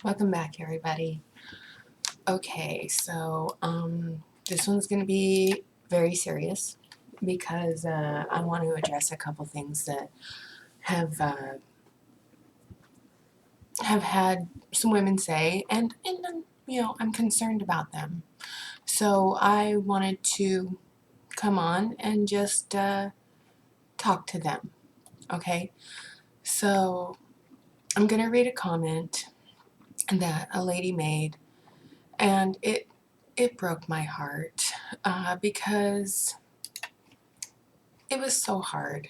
Welcome back, everybody. Okay, so this one's going to be very serious because I want to address a couple things that have had some women say, and I'm concerned about them. So I wanted to come on and just talk to them. Okay, so I'm going to read a comment that a lady made, and it broke my heart because it was so hard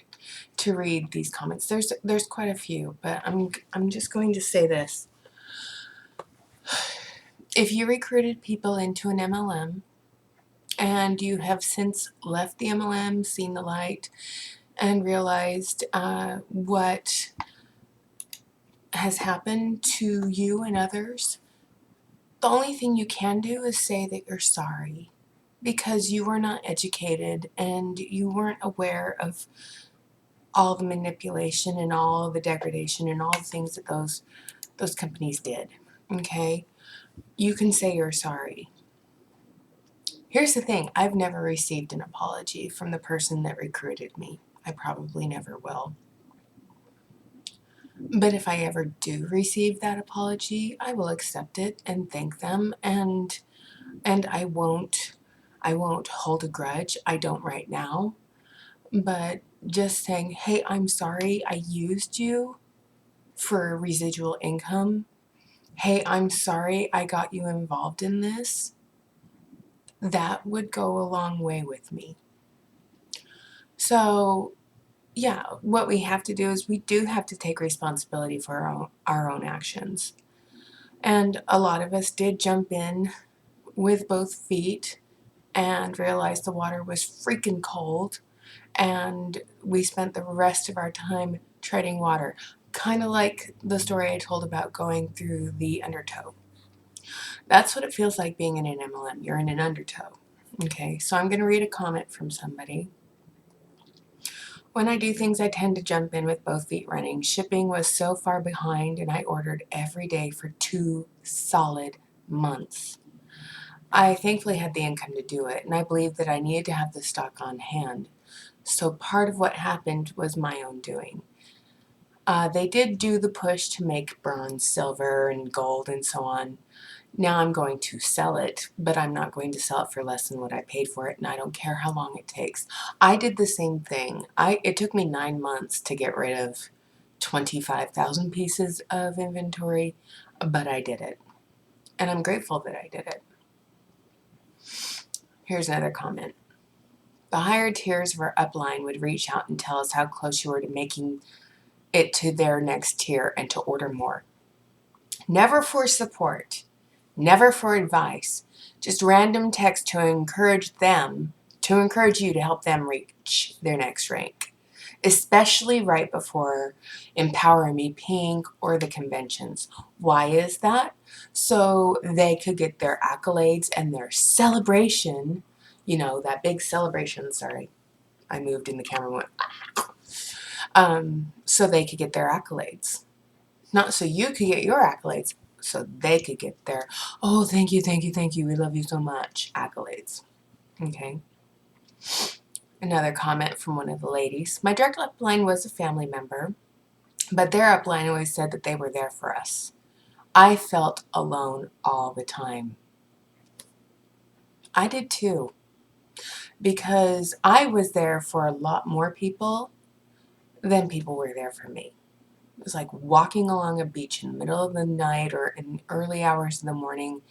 to read these comments. There's quite a few, but I'm just going to say this. If you recruited people into an MLM and you have since left the MLM, seen the light, and realized what has happened to you and others, the only thing you can do is say that you're sorry because you were not educated and you weren't aware of all the manipulation and all the degradation and all the things that those companies did. Okay? You can say you're sorry. Here's the thing, I've never received an apology from the person that recruited me. I probably never will. But if I ever do receive that apology, I will accept it and thank them, and I won't hold a grudge. I don't right now. But just saying, "Hey, I'm sorry I used you for residual income. Hey, I'm sorry I got you involved in this," that would go a long way with me. So, yeah, what we have to do is we do have to take responsibility for our own actions. And a lot of us did jump in with both feet and realized the water was freaking cold, and we spent the rest of our time treading water. Kind of like the story I told about going through the undertow. That's what it feels like being in an MLM. You're in an undertow. Okay, so I'm going to read a comment from somebody. When I do things, I tend to jump in with both feet running. Shipping was so far behind, and I ordered every day for 2 solid months. I thankfully had the income to do it, and I believed that I needed to have the stock on hand. So part of what happened was my own doing. They did do the push to make bronze, silver, and gold, and so on. Now I'm going to sell it, but I'm not going to sell it for less than what I paid for it, and I don't care how long it takes. I did the same thing. It took me 9 months to get rid of 25,000 pieces of inventory, but I did it. And I'm grateful that I did it. Here's another comment. The higher tiers of our upline would reach out and tell us how close you were to making it to their next tier and to order more. Never for support. Never for advice, just random text to encourage you to help them reach their next rank, especially right before Empower Me Pink or the conventions. Why is that? So they could get their accolades and their celebration, that big celebration, sorry, I moved and the camera went, so they could get their accolades. Not so you could get your accolades, so they could get their, "Oh, thank you, thank you, thank you, we love you so much," accolades. Okay. Another comment from one of the ladies. My direct upline was a family member, but their upline always said that they were there for us. I felt alone all the time. I did too, because I was there for a lot more people than people were there for me. It was like walking along a beach in the middle of the night or in early hours of the morning,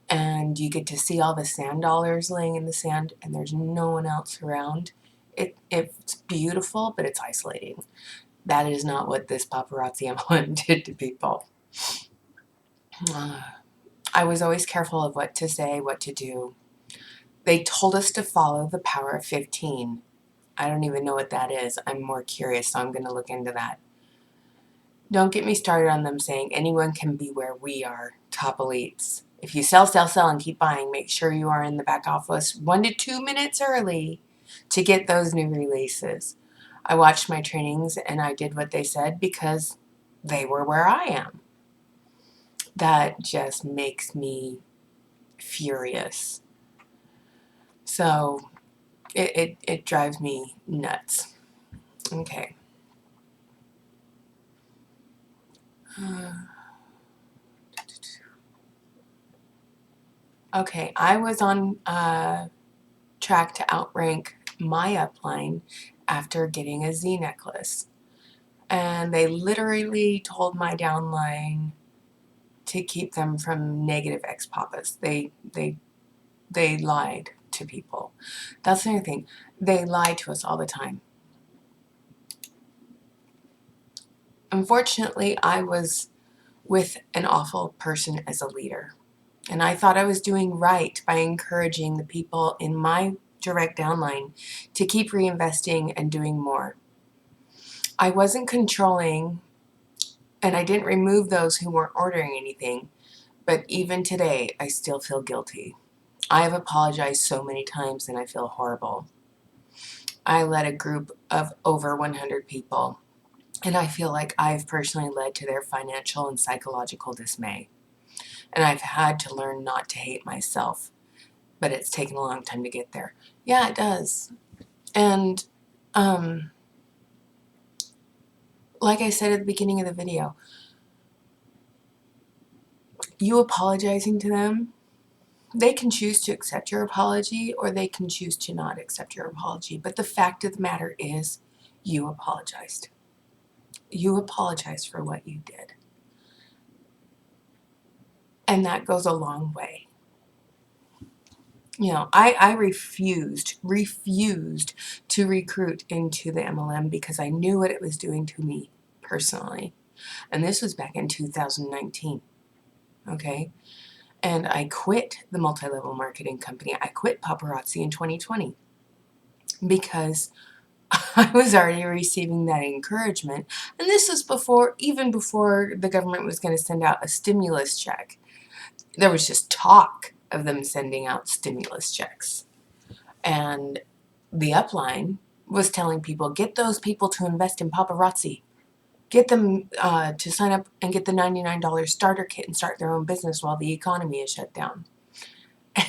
and you get to see all the sand dollars laying in the sand, and there's no one else around. It's beautiful, but it's isolating. That is not what this paparazzi M1 did to people. I was always careful of what to say, what to do. They told us to follow the power of 15. I don't even know what that is. I'm more curious, so I'm going to look into that. Don't get me started on them saying anyone can be where we are, top elites. If you sell, sell, sell, and keep buying, make sure you are in the back office 1 to 2 minutes early to get those new releases. I watched my trainings and I did what they said because they were where I am. That just makes me furious. So it drives me nuts. Okay. Okay, I was on track to outrank my upline after getting a Z necklace. And they literally told my downline to keep them from negative ex-papas. They lied to people. That's the other thing. They lie to us all the time. Unfortunately, I was with an awful person as a leader. And I thought I was doing right by encouraging the people in my direct downline to keep reinvesting and doing more. I wasn't controlling, and I didn't remove those who weren't ordering anything, but even today, I still feel guilty. I have apologized so many times and I feel horrible. I led a group of over 100 people, and I feel like I've personally led to their financial and psychological dismay. And I've had to learn not to hate myself, but it's taken a long time to get there. Yeah, it does. And like I said at the beginning of the video, you apologizing to them, they can choose to accept your apology or they can choose to not accept your apology. But the fact of the matter is, you apologized. You apologized for what you did. And that goes a long way. You know, I refused to recruit into the MLM because I knew what it was doing to me personally. And this was back in 2019. Okay. And I quit the multi-level marketing company. I quit Paparazzi in 2020 because I was already receiving that encouragement. And this was even before the government was going to send out a stimulus check. There was just talk of them sending out stimulus checks. And the upline was telling people, get those people to invest in Paparazzi. Get them to sign up and get the $99 starter kit and start their own business while the economy is shut down.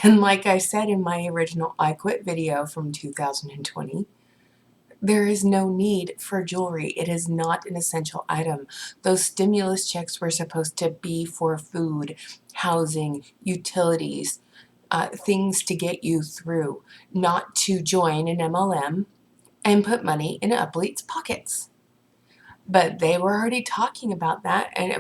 And like I said in my original I Quit video from 2020, there is no need for jewelry. It is not an essential item. Those stimulus checks were supposed to be for food, housing, utilities, things to get you through, not to join an MLM and put money in Upleet's pockets. But they were already talking about that, and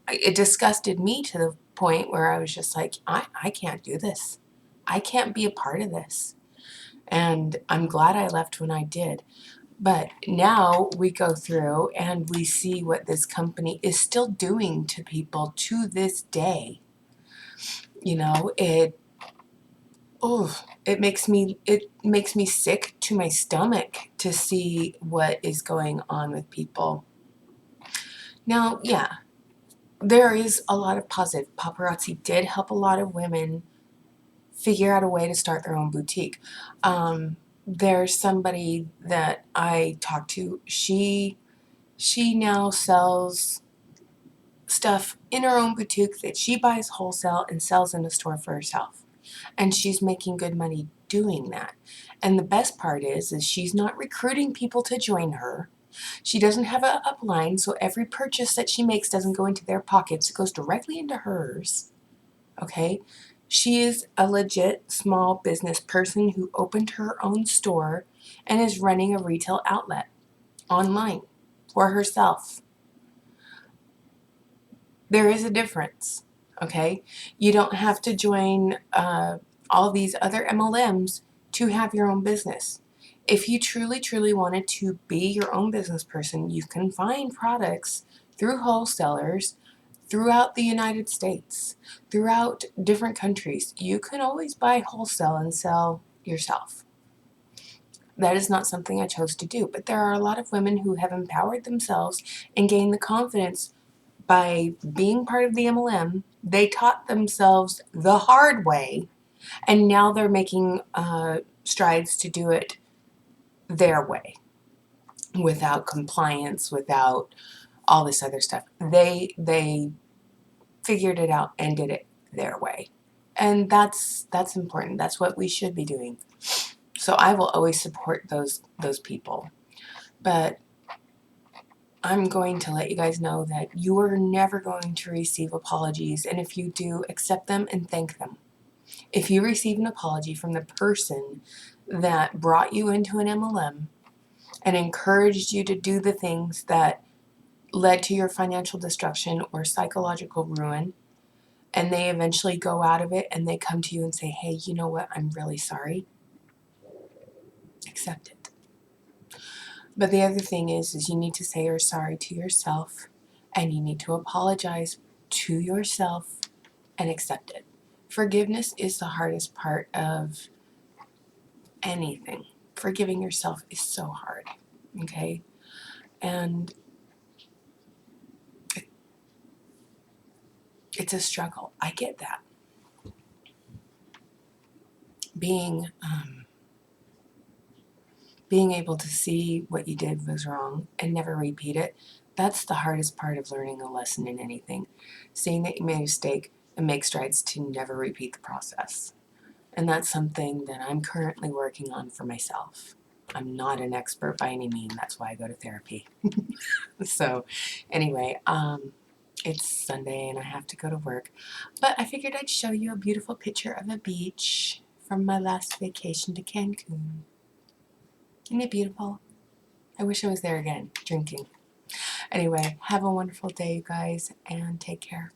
it disgusted me to the point where I was just like, I can't do this. I can't be a part of this. And I'm glad I left when I did. But now we go through and we see what this company is still doing to people to this day. You know, it makes me sick to my stomach to see what is going on with people. Now, yeah, there is a lot of positive. Paparazzi did help a lot of women figure out a way to start their own boutique. There's somebody that I talked to. She now sells stuff in her own boutique that she buys wholesale and sells in a store for herself. And she's making good money doing that. And the best part is she's not recruiting people to join her. She doesn't have an upline, so every purchase that she makes doesn't go into their pockets. It goes directly into hers. Okay? She is a legit small business person who opened her own store and is running a retail outlet online for herself. There is a difference, okay? You don't have to join all these other MLMs to have your own business. If you truly, truly wanted to be your own business person, you can find products through wholesalers throughout the United States, throughout different countries. You can always buy wholesale and sell yourself. That is not something I chose to do, but there are a lot of women who have empowered themselves and gained the confidence by being part of the MLM. They taught themselves the hard way, and now they're making strides to do it their way, without compliance, without all this other stuff. They figured it out and did it their way. And that's important. That's what we should be doing. So I will always support those people. But I'm going to let you guys know that you are never going to receive apologies, and if you do, accept them and thank them. If you receive an apology from the person that brought you into an MLM and encouraged you to do the things that led to your financial destruction or psychological ruin, and they eventually go out of it and they come to you and say, hey, you know what, I'm really sorry, accept it. But the other thing is you need to say you're sorry to yourself, and you need to apologize to yourself and accept it. Forgiveness is the hardest part of anything. Forgiving yourself is so hard, okay? And it's a struggle. I get that. Being able to see what you did was wrong and never repeat it, that's the hardest part of learning a lesson in anything. Seeing that you made a mistake and make strides to never repeat the process. And that's something that I'm currently working on for myself. I'm not an expert by any means. That's why I go to therapy. So anyway, it's Sunday and I have to go to work. But I figured I'd show you a beautiful picture of a beach from my last vacation to Cancun. Isn't it beautiful? I wish I was there again, drinking. Anyway, have a wonderful day, you guys, and take care.